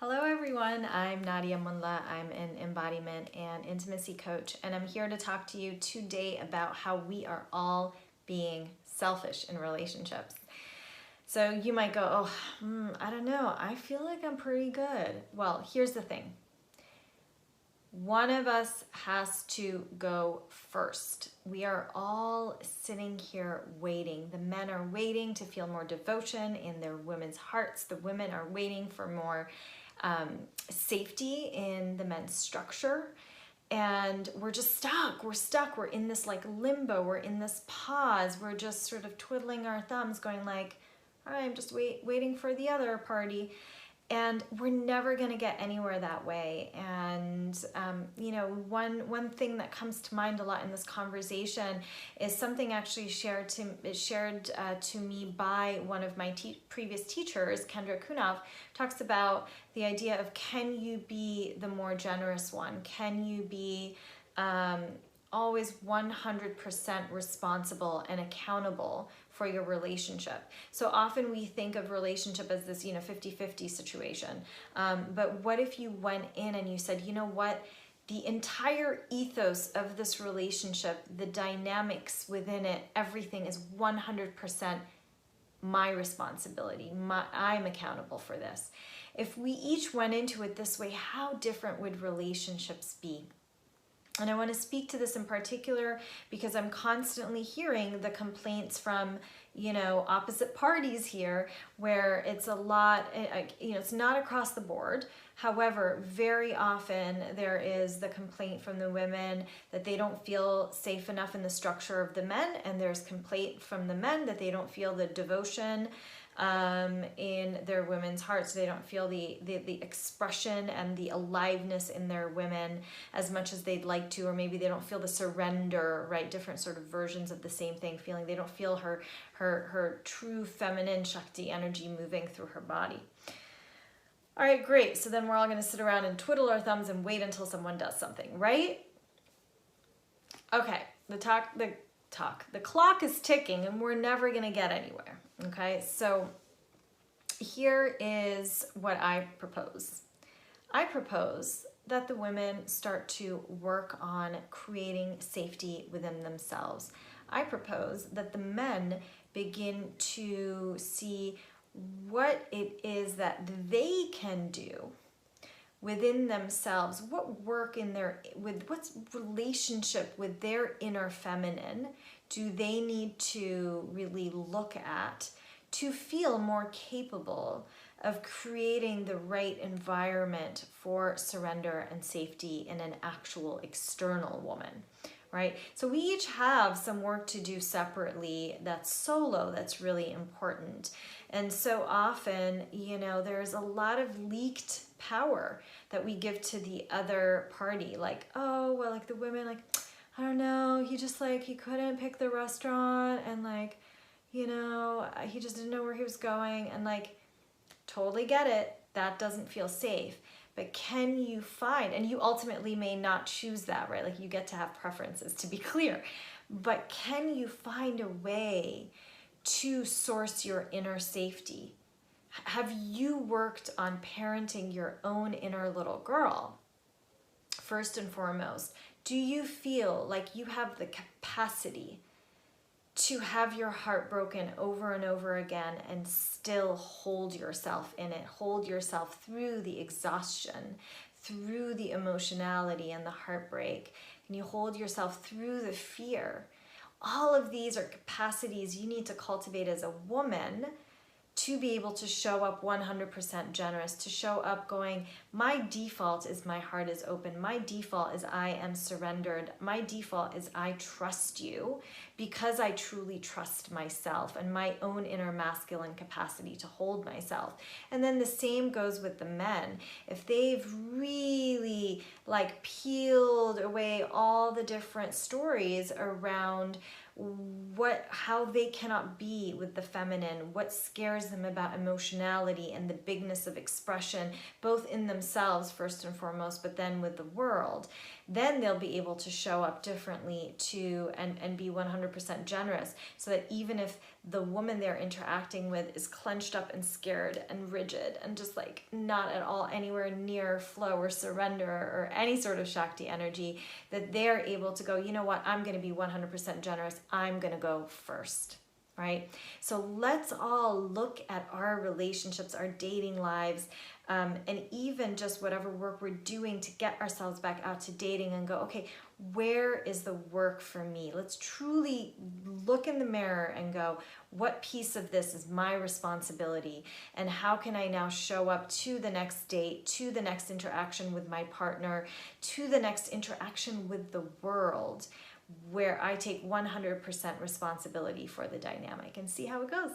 Hello everyone, I'm Nadia Munla. I'm an embodiment and intimacy coach, and I'm here to talk to you today about how we are all being selfish in relationships. So you might go, I don't know, I feel like I'm pretty good. Well, here's the thing. One of us has to go first. We are all sitting here waiting. The men are waiting to feel more devotion in their women's hearts. The women are waiting for more safety in the men's structure. And we're just stuck. We're stuck. We're in this like limbo. We're in this pause. We're just sort of twiddling our thumbs going like, all right, I'm just waiting for the other party. And we're never going to get anywhere that way. And, one thing that comes to mind a lot in this conversation is something actually shared to me by one of my previous teachers, Kendra Kunov, talks about the idea of, can you be the more generous one? Can you be always 100% responsible and accountable for your relationship? So often we think of relationship as this 50-50 situation, but what if you went in and you said, you know what, the entire ethos of this relationship, the dynamics within it, everything is 100% my responsibility. I'm accountable for this. If we each went into it this way, how different would relationships be? And I want to speak to this in particular because I'm constantly hearing the complaints from, opposite parties here, where it's a lot, it's not across the board. However, very often there is the complaint from the women that they don't feel safe enough in the structure of the men, and there's complaint from the men that they don't feel the devotion in their women's hearts. They don't feel the expression and the aliveness in their women as much as they'd like to, or maybe they don't feel the surrender, right? Different sort of versions of the same thing, feeling they don't feel her true feminine Shakti energy moving through her body. All right, great. So then we're all going to sit around and twiddle our thumbs and wait until someone does something, right? Okay, the clock is ticking and we're never going to get anywhere. Okay, so here is what I propose. I propose that the women start to work on creating safety within themselves. I propose that the men begin to see what it is that they can do within themselves, what work what's relationship with their inner feminine do they need to really look at to feel more capable of creating the right environment for surrender and safety in an actual external woman, right? So we each have some work to do separately that's solo, that's really important. And so often, there's a lot of leaked power that we give to the other party. Like, oh, well, like the women, like, I don't know, he couldn't pick the restaurant, and he just didn't know where he was going, and totally get it, that doesn't feel safe. But can you find, and you ultimately may not choose that, right? Like, you get to have preferences, to be clear, but can you find a way to source your inner safety? Have you worked on parenting your own inner little girl? First and foremost, do you feel like you have the capacity to have your heart broken over and over again and still hold yourself in it, hold yourself through the exhaustion, through the emotionality and the heartbreak, and you hold yourself through the fear? All of these are capacities you need to cultivate as a woman to be able to show up 100% generous, to show up going, my default is my heart is open. My default is I am surrendered. My default is I trust you because I truly trust myself and my own inner masculine capacity to hold myself. And then the same goes with the men. If they've really peeled away all the different stories around how they cannot be with the feminine, what scares them about emotionality and the bigness of expression, both in themselves first and foremost, but then with the world, then they'll be able to show up differently and be 100% 100% generous, so that even if the woman they're interacting with is clenched up and scared and rigid and just like not at all anywhere near flow or surrender or any sort of Shakti energy, that they're able to go, you know what, I'm going to be 100% generous. I'm going to go first. Right? So let's all look at our relationships, our dating lives, and even just whatever work we're doing to get ourselves back out to dating and go, okay, where is the work for me? Let's truly look in the mirror and go, what piece of this is my responsibility? And how can I now show up to the next date, to the next interaction with my partner, to the next interaction with the world, where I take 100% responsibility for the dynamic, and see how it goes.